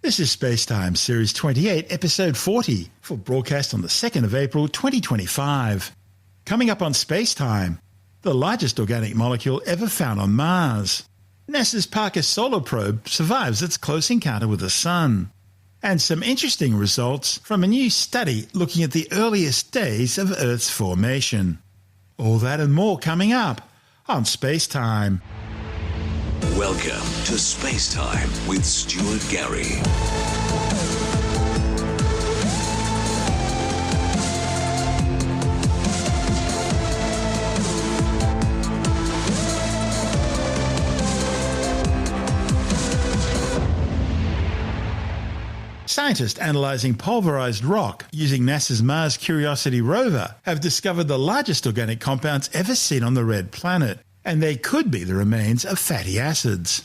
This is SpaceTime Series 28, Episode 40, for broadcast on the 2nd of April 2025. Coming up on SpaceTime, the largest organic molecule ever found on Mars. NASA's Parker Solar Probe survives its close encounter with the Sun. And some interesting results from a new study looking at the earliest days of Earth's formation. All that and more coming up on SpaceTime. Welcome to SpaceTime with Stuart Gary. Scientists analysing pulverised rock using NASA's Mars Curiosity rover have discovered the largest organic compounds ever seen on the red planet, and they could be the remains of fatty acids.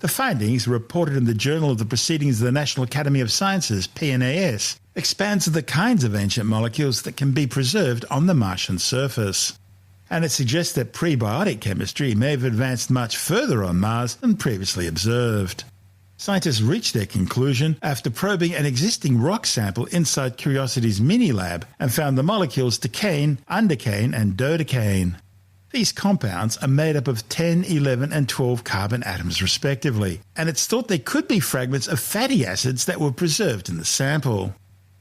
The findings, reported in the Journal of the Proceedings of the National Academy of Sciences, PNAS, expands the kinds of ancient molecules that can be preserved on the Martian surface. And it suggests that prebiotic chemistry may have advanced much further on Mars than previously observed. Scientists reached their conclusion after probing an existing rock sample inside Curiosity's mini-lab and found the molecules decane, undecane and dodecane. These compounds are made up of 10, 11 and 12 carbon atoms respectively, and it's thought they could be fragments of fatty acids that were preserved in the sample.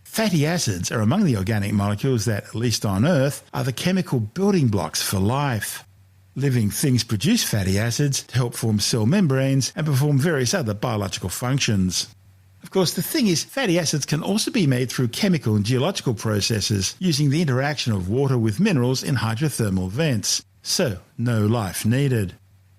Fatty acids are among the organic molecules that, at least on Earth, are the chemical building blocks for life. Living things produce fatty acids to help form cell membranes and perform various other biological functions. Of course, the thing is, fatty acids can also be made through chemical and geological processes using the interaction of water with minerals in hydrothermal vents. So, no life needed.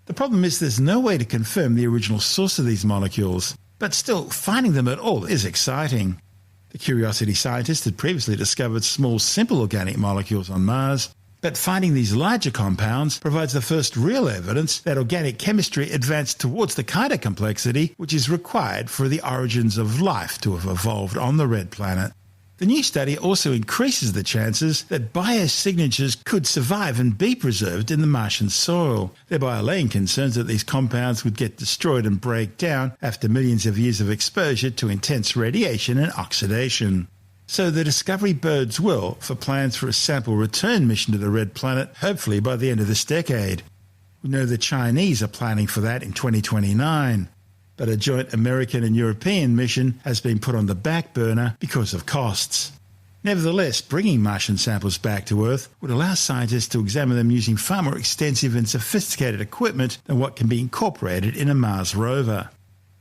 The problem is there's no way to confirm the original source of these molecules, but still, finding them at all is exciting. The Curiosity scientists had previously discovered small, simple organic molecules on Mars, but finding these larger compounds provides the first real evidence that organic chemistry advanced towards the kind of complexity which is required for the origins of life to have evolved on the red planet. The new study also increases the chances that biosignatures could survive and be preserved in the Martian soil, thereby allaying concerns that these compounds would get destroyed and break down after millions of years of exposure to intense radiation and oxidation. So the discovery bodes well for plans for a sample return mission to the red planet, hopefully by the end of this decade. We know the Chinese are planning for that in 2029. But a joint American and European mission has been put on the back burner because of costs. Nevertheless, bringing Martian samples back to Earth would allow scientists to examine them using far more extensive and sophisticated equipment than what can be incorporated in a Mars rover.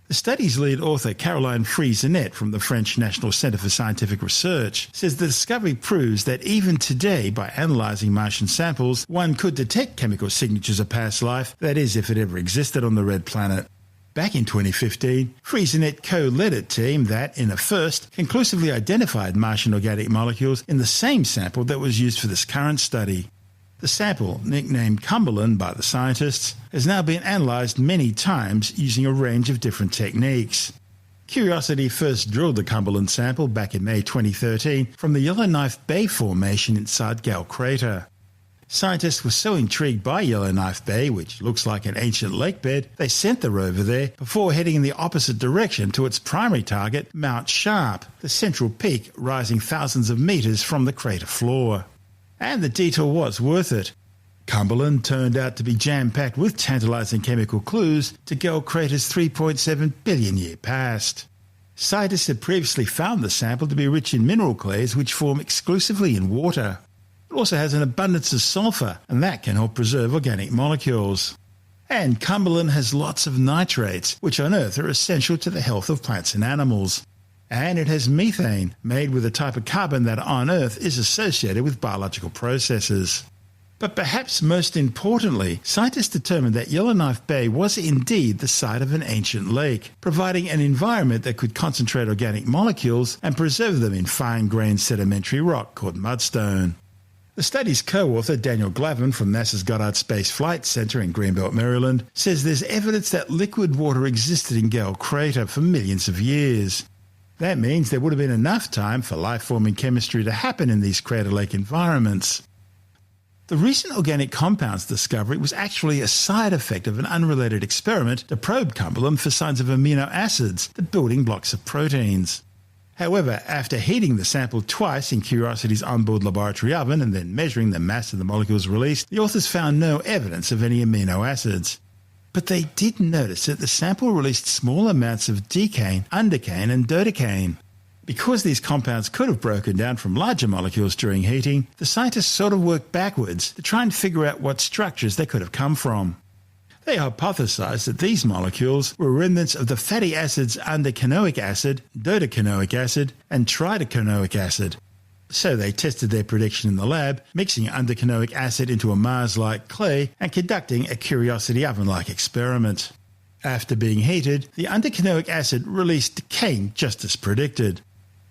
The study's lead author, Caroline Friesenet from the French National Centre for Scientific Research, says the discovery proves that even today, by analysing Martian samples, one could detect chemical signatures of past life, that is, if it ever existed on the red planet. Back in 2015, Friesenet co-led a team that, in a first, conclusively identified Martian organic molecules in the same sample that was used for this current study. The sample, nicknamed Cumberland by the scientists, has now been analysed many times using a range of different techniques. Curiosity first drilled the Cumberland sample back in May 2013 from the Yellowknife Bay Formation inside Gale Crater. Scientists were so intrigued by Yellowknife Bay, which looks like an ancient lakebed, they sent the rover there before heading in the opposite direction to its primary target, Mount Sharp, the central peak rising thousands of metres from the crater floor. And the detour was worth it. Cumberland turned out to be jam-packed with tantalising chemical clues to Gale Crater's 3.7 billion year past. Scientists had previously found the sample to be rich in mineral clays which form exclusively in water. It also has an abundance of sulfur, and that can help preserve organic molecules. And Cumberland has lots of nitrates, which on Earth are essential to the health of plants and animals. And it has methane, made with a type of carbon that on Earth is associated with biological processes. But perhaps most importantly, scientists determined that Yellowknife Bay was indeed the site of an ancient lake, providing an environment that could concentrate organic molecules and preserve them in fine-grained sedimentary rock called mudstone. The study's co-author, Daniel Glavin from NASA's Goddard Space Flight Center in Greenbelt, Maryland, says there's evidence that liquid water existed in Gale Crater for millions of years. That means there would have been enough time for life-forming chemistry to happen in these crater lake environments. The recent organic compounds discovery was actually a side effect of an unrelated experiment to probe Cumberland for signs of amino acids, the building blocks of proteins. However, after heating the sample twice in Curiosity's onboard laboratory oven and then measuring the mass of the molecules released, the authors found no evidence of any amino acids. But they did notice that the sample released small amounts of decane, undecane and dodecane. Because these compounds could have broken down from larger molecules during heating, the scientists sort of worked backwards to try and figure out what structures they could have come from. They hypothesized that these molecules were remnants of the fatty acids undecanoic acid, dodecanoic acid, and tridecanoic acid. So they tested their prediction in the lab, mixing undecanoic acid into a Mars-like clay and conducting a Curiosity oven-like experiment. After being heated, the undecanoic acid released decane just as predicted.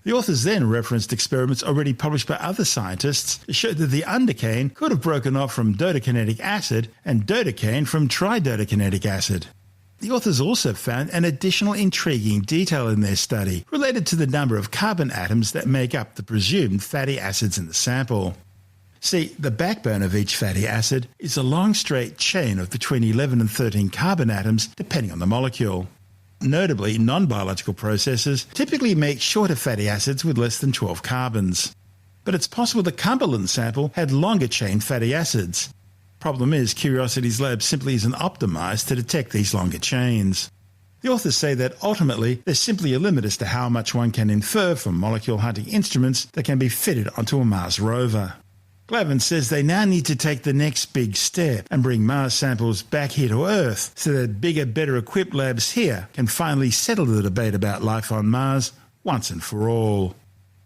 The authors then referenced experiments already published by other scientists that showed that the undecane could have broken off from dodecanetic acid and dodecane from tridodecanetic acid. The authors also found an additional intriguing detail in their study related to the number of carbon atoms that make up the presumed fatty acids in the sample. See, the backbone of each fatty acid is a long straight chain of between 11 and 13 carbon atoms depending on the molecule. Notably, non-biological processes typically make shorter fatty acids with less than 12 carbons. But it's possible the Cumberland sample had longer chain fatty acids. Problem is, Curiosity's lab simply isn't optimized to detect these longer chains. The authors say that ultimately there's simply a limit as to how much one can infer from molecule hunting instruments that can be fitted onto a Mars rover. Glavin says they now need to take the next big step and bring Mars samples back here to Earth so that bigger, better equipped labs here can finally settle the debate about life on Mars once and for all.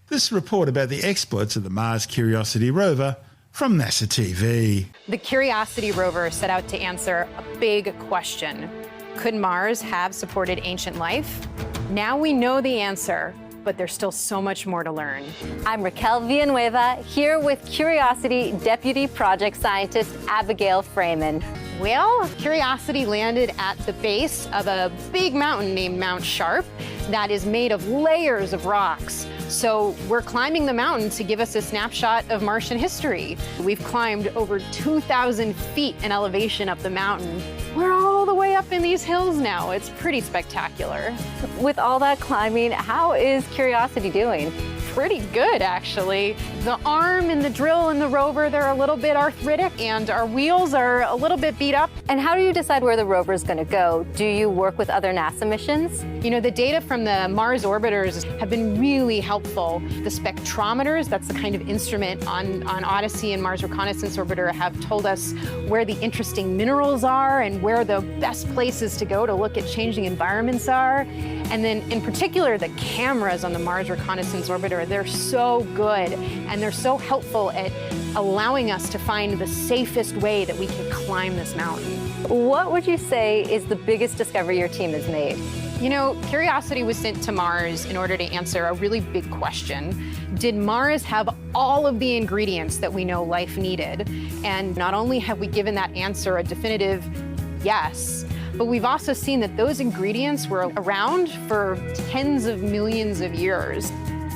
This report about the exploits of the Mars Curiosity rover from NASA TV. The Curiosity rover set out to answer a big question. Could Mars have supported ancient life? Now we know the answer, but there's still so much more to learn. I'm Raquel Villanueva, here with Curiosity Deputy Project Scientist Abigail Freeman. Well, Curiosity landed at the base of a big mountain named Mount Sharp that is made of layers of rocks. So we're climbing the mountain to give us a snapshot of Martian history. We've climbed over 2,000 feet in elevation up the mountain. We're all the way up in these hills now. It's pretty spectacular. With all that climbing, how is Curiosity doing? Pretty good, actually. The arm and the drill and the rover, they're a little bit arthritic, and our wheels are a little bit beat up. And how do you decide where the rover is going to go? Do you work with other NASA missions? You know, the data from the Mars orbiters have been really helpful. The spectrometers, that's the kind of instrument on Odyssey and Mars Reconnaissance Orbiter, have told us where the interesting minerals are and where the best places to go to look at changing environments are. And then in particular, the cameras on the Mars Reconnaissance Orbiter, they're so good and they're so helpful at allowing us to find the safest way that we can climb this mountain. What would you say is the biggest discovery your team has made? You know, Curiosity was sent to Mars in order to answer a really big question. Did Mars have all of the ingredients that we know life needed? And not only have we given that answer a definitive yes, but we've also seen that those ingredients were around for tens of millions of years.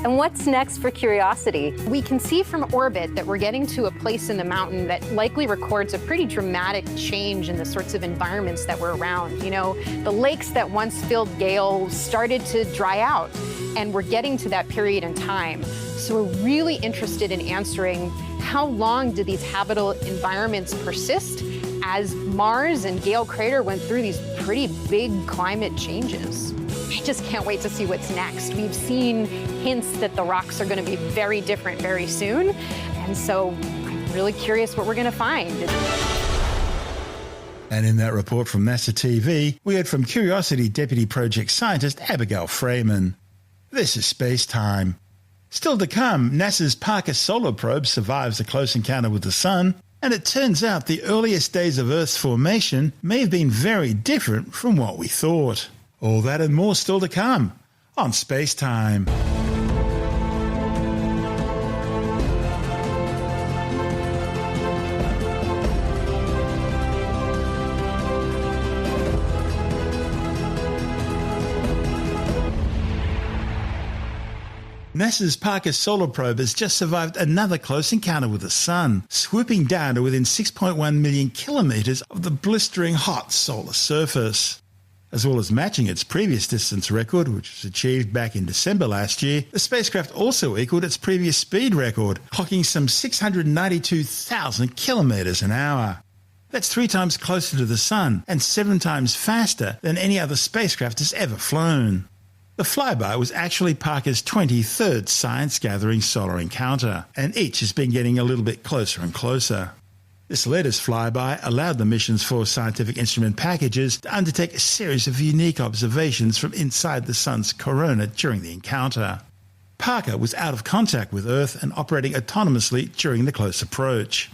And what's next for Curiosity? We can see from orbit that we're getting to a place in the mountain that likely records a pretty dramatic change in the sorts of environments that were around. You know, the lakes that once filled Gale started to dry out, and we're getting to that period in time. So we're really interested in answering how long did these habitable environments persist as Mars and Gale Crater went through these pretty big climate changes. I just can't wait to see what's next. We've seen hints that the rocks are going to be very different very soon, and so I'm really curious what we're going to find. And in that report from NASA TV, we heard from Curiosity Deputy Project Scientist Abigail Freeman. This is SpaceTime. Still to come, NASA's Parker Solar Probe survives a close encounter with the Sun, and it turns out the earliest days of Earth's formation may have been very different from what we thought. All that and more still to come on SpaceTime. NASA's Parker Solar Probe has just survived another close encounter with the Sun, swooping down to within 6.1 million kilometres of the blistering hot solar surface. As well as matching its previous distance record, which was achieved back in December last year, the spacecraft also equalled its previous speed record, clocking some 692,000 kilometres an hour. That's 3 times closer to the Sun and 7 times faster than any other spacecraft has ever flown. The flyby was actually Parker's 23rd science-gathering solar encounter, and each has been getting a little bit closer and closer. This latest flyby allowed the mission's 4 scientific instrument packages to undertake a series of unique observations from inside the Sun's corona during the encounter. Parker was out of contact with Earth and operating autonomously during the close approach.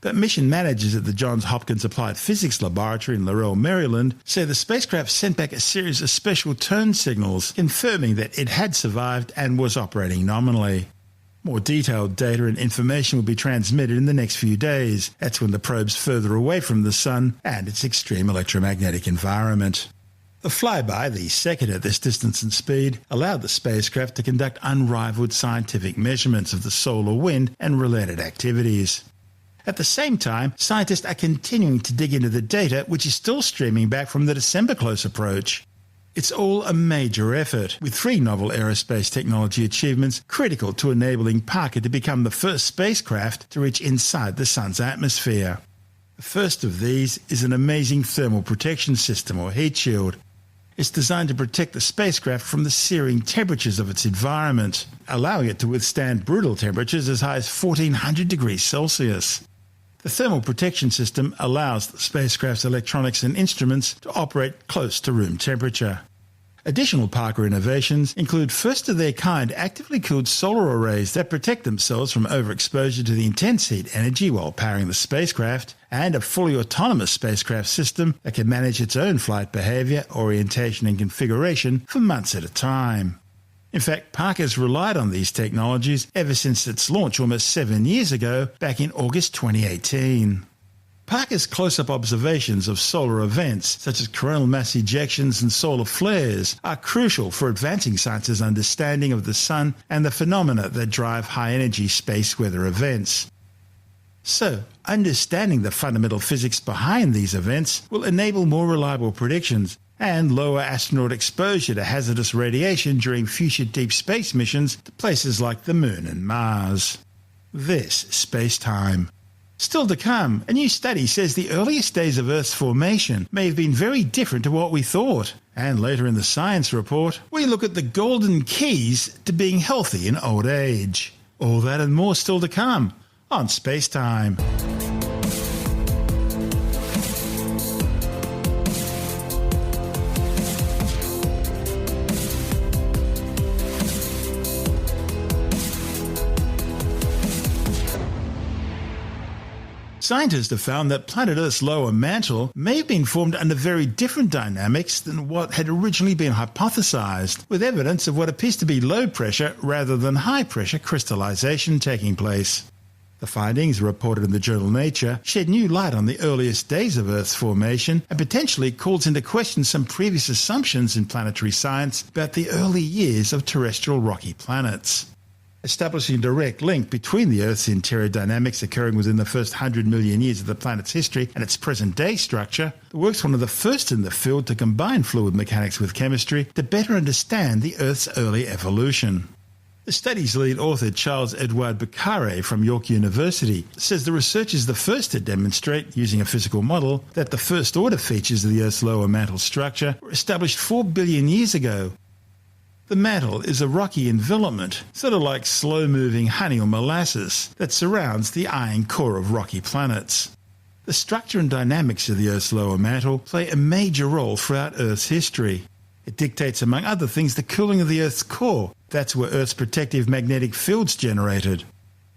But mission managers at the Johns Hopkins Applied Physics Laboratory in Laurel, Maryland, say the spacecraft sent back a series of special turn signals confirming that it had survived and was operating nominally. More detailed data and information will be transmitted in the next few days. That's when the probe's further away from the Sun and its extreme electromagnetic environment. The flyby, the second at this distance and speed, allowed the spacecraft to conduct unrivaled scientific measurements of the solar wind and related activities. At the same time, scientists are continuing to dig into the data which is still streaming back from the December close approach. It's all a major effort, with 3 novel aerospace technology achievements critical to enabling Parker to become the first spacecraft to reach inside the Sun's atmosphere. The first of these is an amazing thermal protection system, or heat shield. It's designed to protect the spacecraft from the searing temperatures of its environment, allowing it to withstand brutal temperatures as high as 1400 degrees Celsius. The thermal protection system allows the spacecraft's electronics and instruments to operate close to room temperature. Additional Parker innovations include first-of-their-kind actively cooled solar arrays that protect themselves from overexposure to the intense heat energy while powering the spacecraft, and a fully autonomous spacecraft system that can manage its own flight behaviour, orientation and configuration for months at a time. In fact, Parker's relied on these technologies ever since its launch almost 7 years ago, back in August 2018. Parker's close-up observations of solar events, such as coronal mass ejections and solar flares, are crucial for advancing science's understanding of the Sun and the phenomena that drive high-energy space weather events. So, understanding the fundamental physics behind these events will enable more reliable predictions and lower astronaut exposure to hazardous radiation during future deep space missions to places like the Moon and Mars. This is SpaceTime. Still to come, a new study says the earliest days of Earth's formation may have been very different to what we thought. And later in the science report, we look at the golden keys to being healthy in old age. All that and more still to come on SpaceTime. Scientists have found that planet Earth's lower mantle may have been formed under very different dynamics than what had originally been hypothesized, with evidence of what appears to be low pressure rather than high pressure crystallization taking place. The findings, reported in the journal Nature, shed new light on the earliest days of Earth's formation and potentially calls into question some previous assumptions in planetary science about the early years of terrestrial rocky planets. Establishing a direct link between the Earth's interior dynamics occurring within the first 100 million years of the planet's history and its present-day structure, the work's one of the first in the field to combine fluid mechanics with chemistry to better understand the Earth's early evolution. The study's lead author, Charles-Edouard Beccaret from York University, says the research is the first to demonstrate, using a physical model, that the first-order features of the Earth's lower mantle structure were established 4 billion years ago. The mantle is a rocky envelopment, sort of like slow-moving honey or molasses, that surrounds the iron core of rocky planets. The structure and dynamics of the Earth's lower mantle play a major role throughout Earth's history. It dictates, among other things, the cooling of the Earth's core. That's where Earth's protective magnetic field's generated.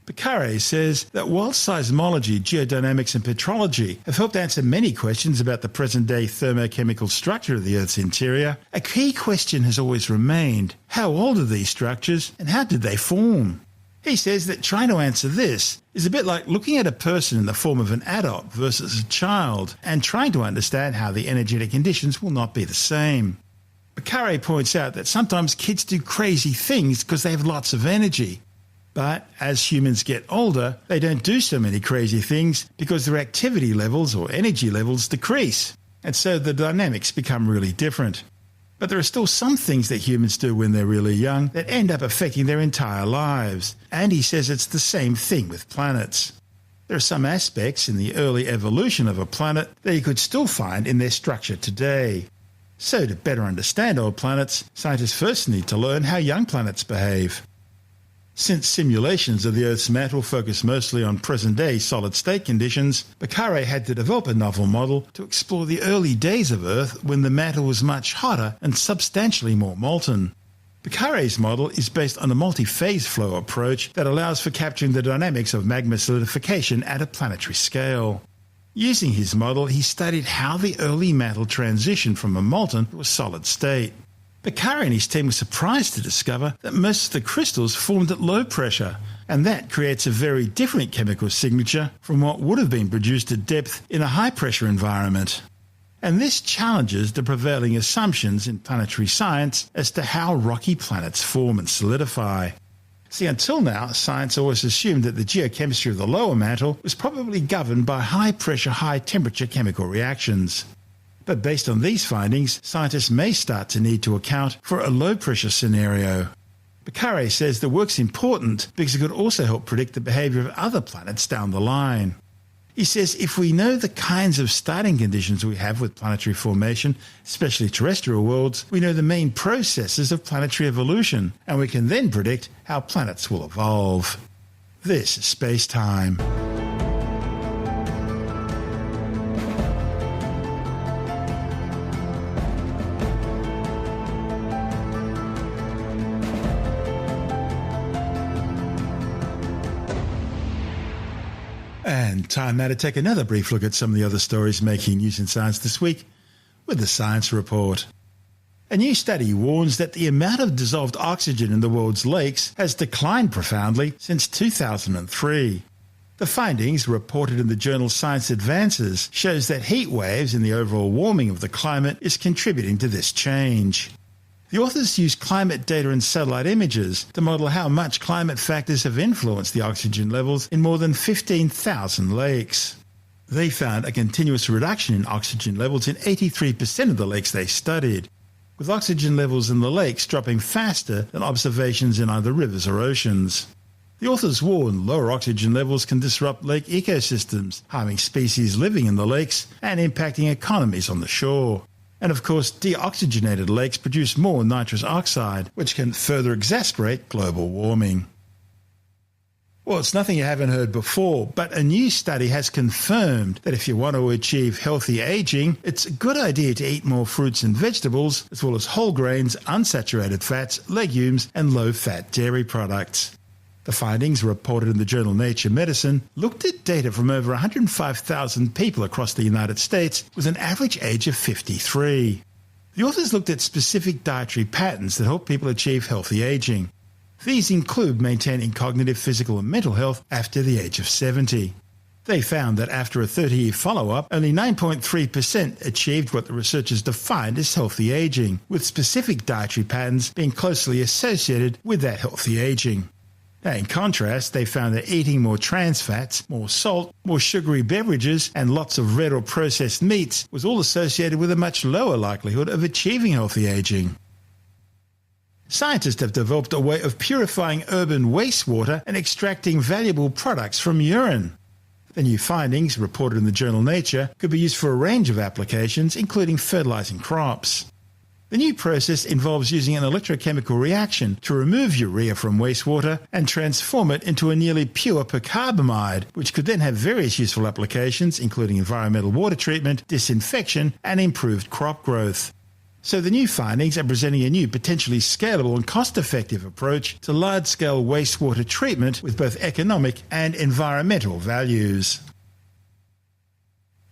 Beccaret says that while seismology, geodynamics and petrology have helped answer many questions about the present-day thermochemical structure of the Earth's interior, a key question has always remained: how old are these structures and how did they form? He says that trying to answer this is a bit like looking at a person in the form of an adult versus a child and trying to understand how the energetic conditions will not be the same. Beccari points out that sometimes kids do crazy things because they have lots of energy. But as humans get older, they don't do so many crazy things because their activity levels or energy levels decrease. And so the dynamics become really different. But there are still some things that humans do when they're really young that end up affecting their entire lives. And he says it's the same thing with planets. There are some aspects in the early evolution of a planet that you could still find in their structure today. So to better understand old planets, scientists first need to learn how young planets behave. Since simulations of the Earth's mantle focus mostly on present-day solid-state conditions, Beccari had to develop a novel model to explore the early days of Earth when the mantle was much hotter and substantially more molten. Beccari's model is based on a multi-phase flow approach that allows for capturing the dynamics of magma solidification at a planetary scale. Using his model, he studied how the early mantle transitioned from a molten to a solid state. Beccari and his team were surprised to discover that most of the crystals formed at low pressure, and that creates a very different chemical signature from what would have been produced at depth in a high-pressure environment. And this challenges the prevailing assumptions in planetary science as to how rocky planets form and solidify. See, until now, science always assumed that the geochemistry of the lower mantle was probably governed by high-pressure, high-temperature chemical reactions. But based on these findings, scientists may start to need to account for a low-pressure scenario. Beccari says the work's important because it could also help predict the behaviour of other planets down the line. He says if we know the kinds of starting conditions we have with planetary formation, especially terrestrial worlds, we know the main processes of planetary evolution, and we can then predict how planets will evolve. This is SpaceTime. And time now to take another brief look at some of the other stories making news in science this week with the Science Report. A new study warns that the amount of dissolved oxygen in the world's lakes has declined profoundly since 2003. The findings, reported in the journal Science Advances, shows that heat waves and the overall warming of the climate is contributing to this change. The authors used climate data and satellite images to model how much climate factors have influenced the oxygen levels in more than 15,000 lakes. They found a continuous reduction in oxygen levels in 83% of the lakes they studied, with oxygen levels in the lakes dropping faster than observations in either rivers or oceans. The authors warn lower oxygen levels can disrupt lake ecosystems, harming species living in the lakes and impacting economies on the shore. And of course, deoxygenated lakes produce more nitrous oxide, which can further exacerbate global warming. Well, it's nothing you haven't heard before, but a new study has confirmed that if you want to achieve healthy aging, it's a good idea to eat more fruits and vegetables, as well as whole grains, unsaturated fats, legumes, and low-fat dairy products. The findings, reported in the journal Nature Medicine, looked at data from over 105,000 people across the United States with an average age of 53. The authors looked at specific dietary patterns that help people achieve healthy aging. These include maintaining cognitive, physical and mental health after the age of 70. They found that after a 30-year follow-up, only 9.3% achieved what the researchers defined as healthy aging, with specific dietary patterns being closely associated with that healthy aging. Now, in contrast, they found that eating more trans fats, more salt, more sugary beverages, and lots of red or processed meats was all associated with a much lower likelihood of achieving healthy aging. Scientists have developed a way of purifying urban wastewater and extracting valuable products from urine. The new findings, reported in the journal Nature, could be used for a range of applications, including fertilizing crops. The new process involves using an electrochemical reaction to remove urea from wastewater and transform it into a nearly pure percarbamide, which could then have various useful applications, including environmental water treatment, disinfection, and improved crop growth. So the new findings are presenting a new, potentially scalable and cost-effective approach to large-scale wastewater treatment with both economic and environmental values.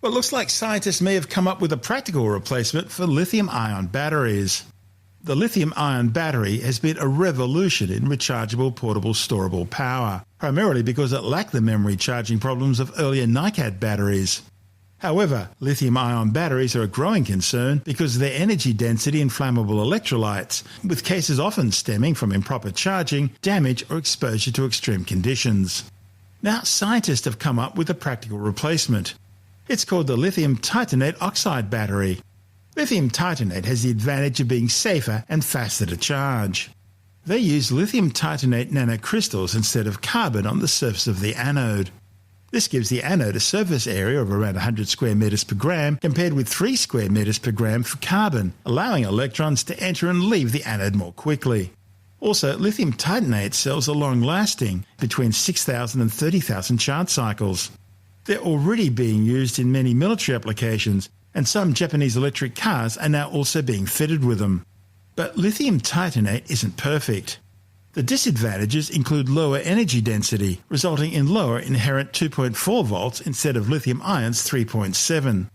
Well, it looks like scientists may have come up with a practical replacement for lithium-ion batteries. The lithium-ion battery has been a revolution in rechargeable, portable, storable power, primarily because it lacked the memory charging problems of earlier NiCad batteries. However, lithium-ion batteries are a growing concern because of their energy density in flammable electrolytes, with cases often stemming from improper charging, damage or exposure to extreme conditions. Now, scientists have come up with a practical replacement. It's called the lithium titanate oxide battery. Lithium titanate has the advantage of being safer and faster to charge. They use lithium titanate nanocrystals instead of carbon on the surface of the anode. This gives the anode a surface area of around 100 square metres per gram compared with 3 square metres per gram for carbon, allowing electrons to enter and leave the anode more quickly. Also, lithium titanate cells are long-lasting, between 6,000 and 30,000 charge cycles. They're already being used in many military applications, and some Japanese electric cars are now also being fitted with them. But lithium titanate isn't perfect. The disadvantages include lower energy density, resulting in lower inherent 2.4 volts instead of lithium ion's 3.7.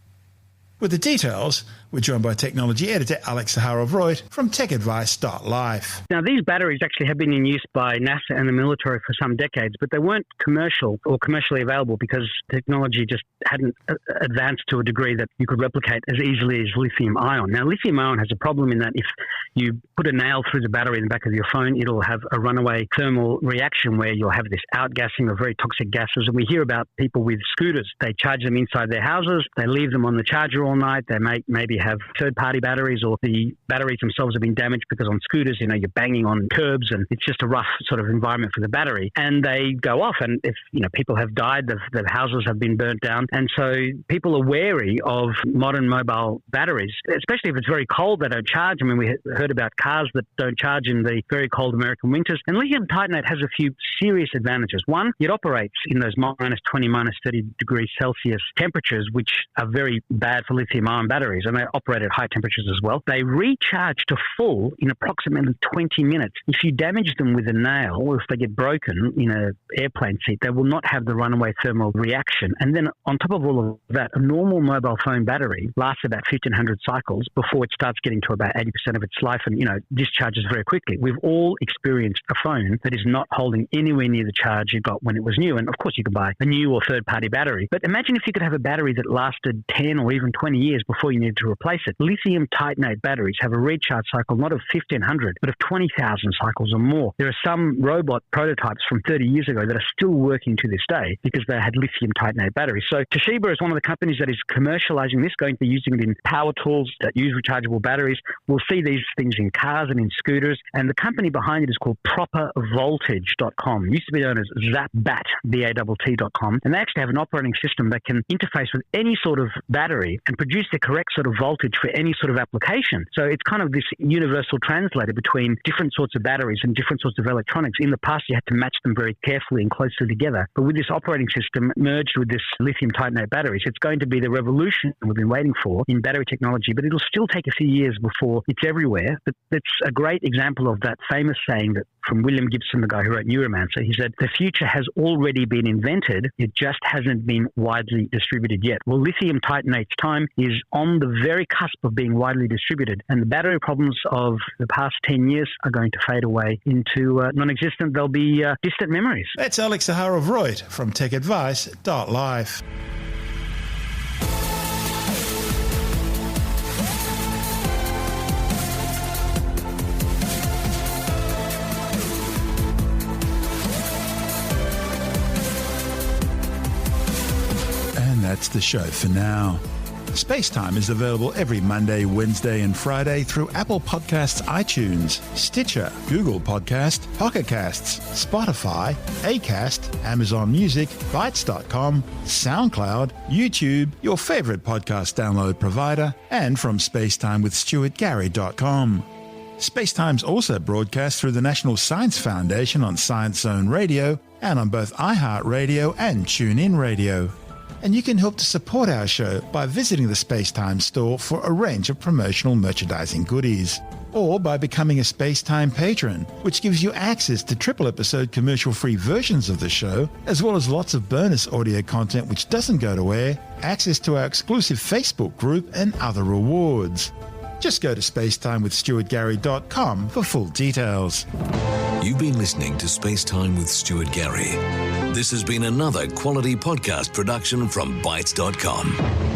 With the details, we're joined by technology editor Alex Zaharov-Reutt from TechAdvice.life. Now, these batteries actually have been in use by NASA and the military for some decades, but they weren't commercial or commercially available because technology just hadn't advanced to a degree that you could replicate as easily as lithium ion. Now, lithium ion has a problem in that if you put a nail through the battery in the back of your phone, it'll have a runaway thermal reaction where you'll have this outgassing of very toxic gases. And we hear about people with scooters. They charge them inside their houses. They leave them on the charger all night. They maybe have third-party batteries, or the batteries themselves have been damaged because on scooters, you're banging on curbs and it's just a rough sort of environment for the battery. And they go off, and if people have died, their houses have been burnt down. And so people are wary of modern mobile batteries, especially if it's very cold, they don't charge. I mean, we heard about cars that don't charge in the very cold American winters. And lithium titanate has a few serious advantages. One, it operates in those minus 20, minus 30 degrees Celsius temperatures, which are very bad for lithium-ion batteries, and they operate at high temperatures as well. They recharge to full in approximately 20 minutes. If you damage them with a nail, or if they get broken in an airplane seat, they will not have the runaway thermal reaction. And then on top of all of that, a normal mobile phone battery lasts about 1,500 cycles before it starts getting to about 80% of its life and, discharges very quickly. We've all experienced a phone that is not holding anywhere near the charge you got when it was new. And of course, you can buy a new or third-party battery. But imagine if you could have a battery that lasted 10 or even 20 years before you needed to replace it. Lithium titanate batteries have a recharge cycle not of 1,500, but of 20,000 cycles or more. There are some robot prototypes from 30 years ago that are still working to this day because they had lithium titanate batteries. So Toshiba is one of the companies that is commercializing this, going to be using it in power tools that use rechargeable batteries. We'll see these things in cars and in scooters. And the company behind it is called propervoltage.com. It used to be known as ZapBat, BATT.com. And they actually have an operating system that can interface with any sort of battery and produce the correct sort of voltage for any sort of application. So it's kind of this universal translator between different sorts of batteries and different sorts of electronics. In the past, you had to match them very carefully and closely together. But with this operating system merged with this lithium titanate batteries, it's going to be the revolution we've been waiting for in battery technology, but it'll still take a few years before it's everywhere. But it's a great example of that famous saying that from William Gibson, the guy who wrote Neuromancer. He said, the future has already been invented, it just hasn't been widely distributed yet. Well, lithium titanate's time is on the very cusp of being widely distributed, and the battery problems of the past 10 years are going to fade away into non-existent. They'll be distant memories. That's Alex Zaharov-Reutt from TechAdvice.life. That's the show for now. SpaceTime is available every Monday, Wednesday and Friday through Apple Podcasts, iTunes, Stitcher, Google Podcast, Pocket Casts, Spotify, Acast, Amazon Music, Bytes.com, SoundCloud, YouTube, your favourite podcast download provider, and from spacetimewithstuartgary.com. SpaceTime's also broadcast through the National Science Foundation on Science Zone Radio and on both iHeartRadio and TuneIn Radio. And you can help to support our show by visiting the SpaceTime store for a range of promotional merchandising goodies, or by becoming a SpaceTime patron, which gives you access to triple-episode commercial-free versions of the show, as well as lots of bonus audio content which doesn't go to air, access to our exclusive Facebook group, and other rewards. Just go to spacetimewithstuartgary.com for full details. You've been listening to SpaceTime with Stuart Gary. This has been another quality podcast production from Bytes.com.